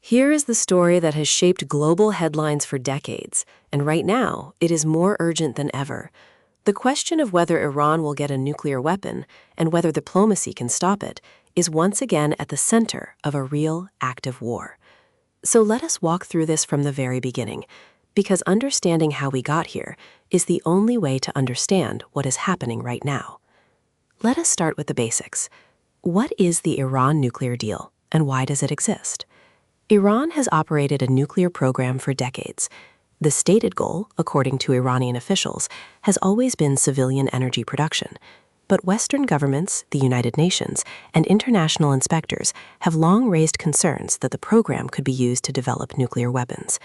Here is the story that has shaped global headlines for decades, and right now, it is more urgent than ever. The question of whether Iran will get a nuclear weapon and whether diplomacy can stop it is once again at the center of a real, active war. So let us walk through this from the very beginning, because understanding how we got here is the only way to understand what is happening right now. Let us start with the basics. What is the Iran nuclear deal, and why does it exist? Iran has operated a nuclear program for decades. The stated goal, according to Iranian officials, has always been civilian energy production. But Western governments, the United Nations, and international inspectors have long raised concerns that the program could be used to develop nuclear weapons.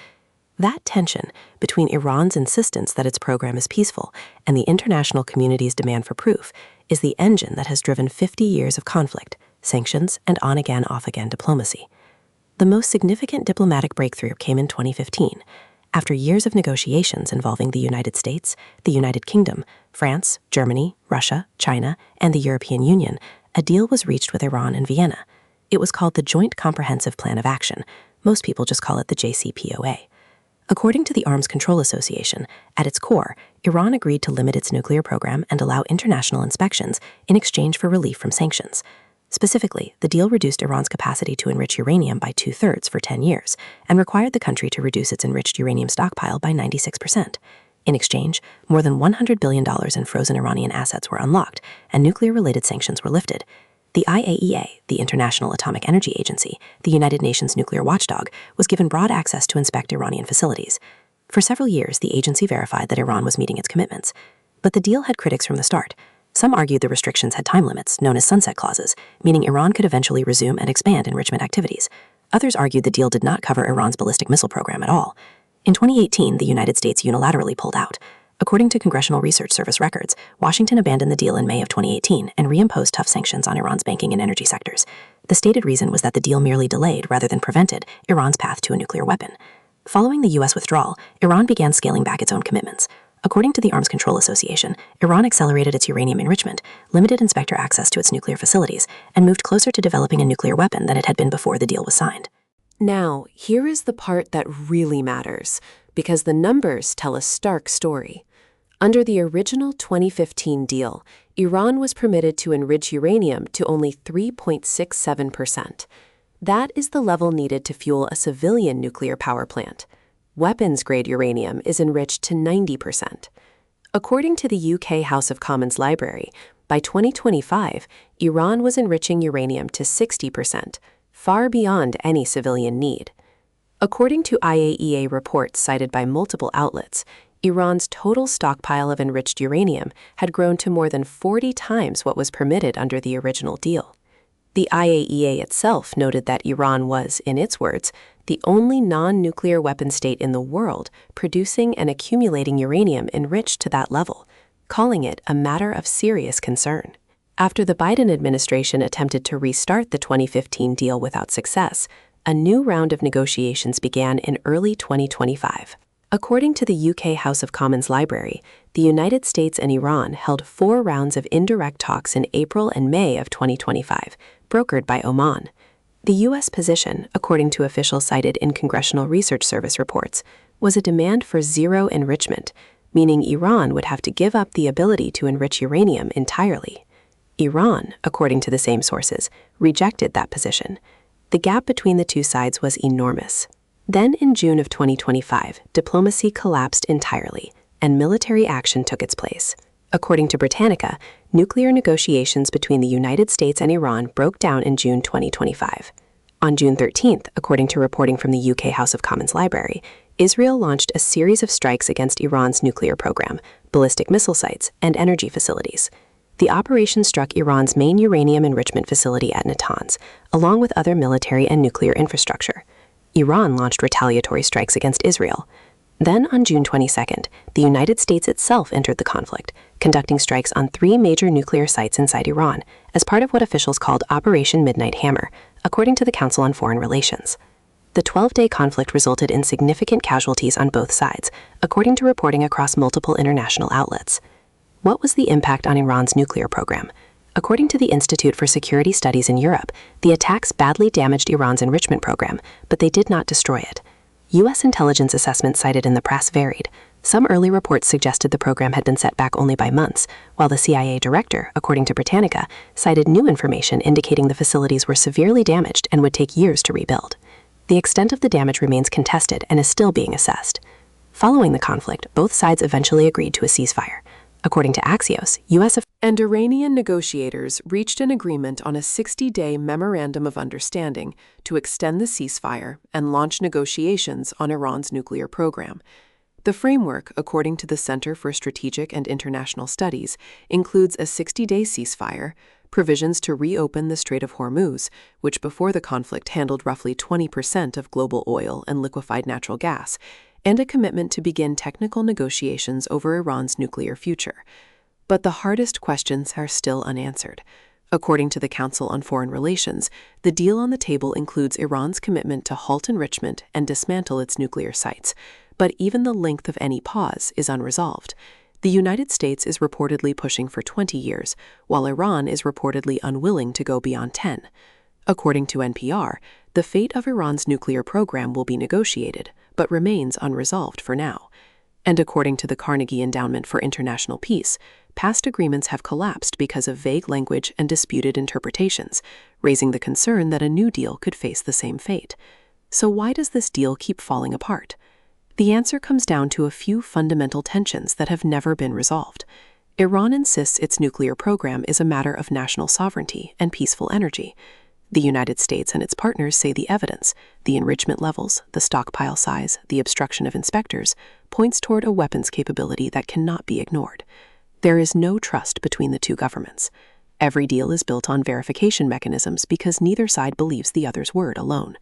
That tension between Iran's insistence that its program is peaceful and the international community's demand for proof is the engine that has driven 50 years of conflict, sanctions, and on-again, off-again diplomacy. The most significant diplomatic breakthrough came in 2015, after years of negotiations involving the United States, the United Kingdom, France, Germany, Russia, China, and the European Union. A deal was reached with Iran in Vienna. It was called the Joint Comprehensive Plan of Action. Most people just call it the JCPOA. According to the Arms Control Association, at its core, Iran agreed to limit its nuclear program and allow international inspections in exchange for relief from sanctions. Specifically, the deal reduced Iran's capacity to enrich uranium by 2/3 for 10 years and required the country to reduce its enriched uranium stockpile by 96%. In exchange, more than $100 billion in frozen Iranian assets were unlocked and nuclear-related sanctions were lifted. The IAEA, the International Atomic Energy Agency, the United Nations nuclear watchdog, was given broad access to inspect Iranian facilities. For several years, the agency verified that Iran was meeting its commitments. But the deal had critics from the start. Some argued the restrictions had time limits, known as sunset clauses, meaning Iran could eventually resume and expand enrichment activities. Others argued the deal did not cover Iran's ballistic missile program at all. In 2018, the United States unilaterally pulled out. According to Congressional Research Service records, Washington abandoned the deal in May of 2018 and reimposed tough sanctions on Iran's banking and energy sectors. The stated reason was that the deal merely delayed rather than prevented Iran's path to a nuclear weapon. Following the U.S. withdrawal, Iran began scaling back its own commitments. According to the Arms Control Association, Iran accelerated its uranium enrichment, limited inspector access to its nuclear facilities, and moved closer to developing a nuclear weapon than it had been before the deal was signed. Now, here is the part that really matters, because the numbers tell a stark story. Under the original 2015 deal, Iran was permitted to enrich uranium to only 3.67%. That is the level needed to fuel a civilian nuclear power plant. Weapons-grade uranium is enriched to 90%. According to the UK House of Commons Library, by 2025, Iran was enriching uranium to 60%, far beyond any civilian need. According to IAEA reports cited by multiple outlets, Iran's total stockpile of enriched uranium had grown to more than 40 times what was permitted under the original deal. The IAEA itself noted that Iran was, in its words, the only non-nuclear weapon state in the world producing and accumulating uranium enriched to that level, calling it a matter of serious concern. After the Biden administration attempted to restart the 2015 deal without success, a new round of negotiations began in early 2025. According to the UK House of Commons Library, the United States and Iran held 4 rounds of indirect talks in April and May of 2025, brokered by Oman. The U.S. position, according to officials cited in Congressional Research Service reports, was a demand for zero enrichment, meaning Iran would have to give up the ability to enrich uranium entirely. Iran, according to the same sources, rejected that position. The gap between the two sides was enormous. Then, in June of 2025, diplomacy collapsed entirely, and military action took its place. According to Britannica, nuclear negotiations between the United States and Iran broke down in June 2025. On June 13th, according to reporting from the UK House of Commons Library, Israel launched a series of strikes against Iran's nuclear program, ballistic missile sites, and energy facilities. The operation struck Iran's main uranium enrichment facility at Natanz, along with other military and nuclear infrastructure. Iran launched retaliatory strikes against Israel. Then, on June 22nd, the United States itself entered the conflict, conducting strikes on 3 major nuclear sites inside Iran as part of what officials called Operation Midnight Hammer, according to the Council on Foreign Relations. The 12-day conflict resulted in significant casualties on both sides, according to reporting across multiple international outlets. What was the impact on Iran's nuclear program? According to the Institute for Security Studies in Europe, the attacks badly damaged Iran's enrichment program, but they did not destroy it. U.S. intelligence assessments cited in the press varied. Some early reports suggested the program had been set back only by months, while the CIA director, according to Britannica, cited new information indicating the facilities were severely damaged and would take years to rebuild. The extent of the damage remains contested and is still being assessed. Following the conflict, both sides eventually agreed to a ceasefire. According to Axios, U.S. and Iranian negotiators reached an agreement on a 60-day memorandum of understanding to extend the ceasefire and launch negotiations on Iran's nuclear program. The framework, according to the Center for Strategic and International Studies, includes a 60-day ceasefire, provisions to reopen the Strait of Hormuz, which before the conflict handled roughly 20% of global oil and liquefied natural gas, and a commitment to begin technical negotiations over Iran's nuclear future. But the hardest questions are still unanswered. According to the Council on Foreign Relations, the deal on the table includes Iran's commitment to halt enrichment and dismantle its nuclear sites, but even the length of any pause is unresolved. The United States is reportedly pushing for 20 years, while Iran is reportedly unwilling to go beyond 10. According to NPR, the fate of Iran's nuclear program will be negotiated, but remains unresolved for now. And according to the Carnegie Endowment for International Peace, past agreements have collapsed because of vague language and disputed interpretations, raising the concern that a new deal could face the same fate. So why does this deal keep falling apart? The answer comes down to a few fundamental tensions that have never been resolved. Iran insists its nuclear program is a matter of national sovereignty and peaceful energy. The United States and its partners say the evidence, the enrichment levels, the stockpile size, the obstruction of inspectors, points toward a weapons capability that cannot be ignored. There is no trust between the two governments. Every deal is built on verification mechanisms because neither side believes the other's word alone.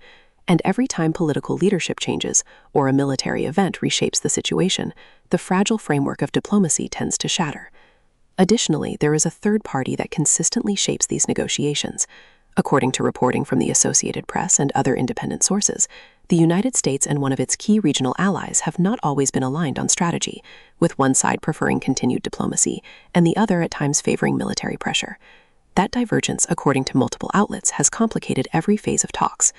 And every time political leadership changes or a military event reshapes the situation, the fragile framework of diplomacy tends to shatter. Additionally, there is a third party that consistently shapes these negotiations. According to reporting from the Associated Press and other independent sources, the United States and one of its key regional allies have not always been aligned on strategy, with one side preferring continued diplomacy and the other at times favoring military pressure. That divergence, according to multiple outlets, has complicated every phase of talks.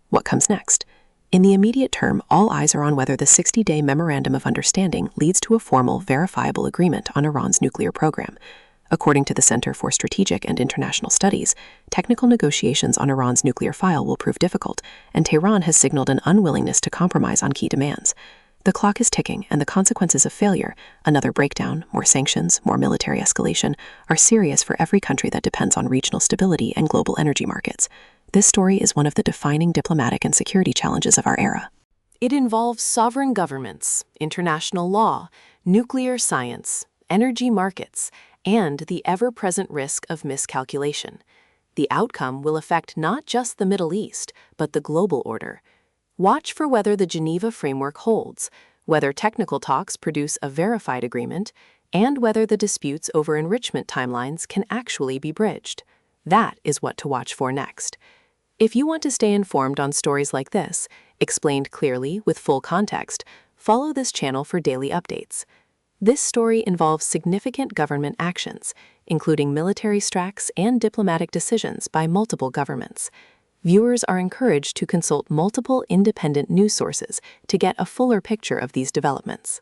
What comes next? In the immediate term, all eyes are on whether the 60-day Memorandum of Understanding leads to a formal, verifiable agreement on Iran's nuclear program. According to the Center for Strategic and International Studies, technical negotiations on Iran's nuclear file will prove difficult, and Tehran has signaled an unwillingness to compromise on key demands. The clock is ticking, and the consequences of failure, another breakdown, more sanctions, more military escalation, are serious for every country that depends on regional stability and global energy markets. This story is one of the defining diplomatic and security challenges of our era. It involves sovereign governments, international law, nuclear science, energy markets, and the ever-present risk of miscalculation. The outcome will affect not just the Middle East, but the global order. Watch for whether the Geneva framework holds, whether technical talks produce a verified agreement, and whether the disputes over enrichment timelines can actually be bridged. That is what to watch for next. If you want to stay informed on stories like this, explained clearly with full context, follow this channel for daily updates. This story involves significant government actions, including military strikes and diplomatic decisions by multiple governments. Viewers are encouraged to consult multiple independent news sources to get a fuller picture of these developments.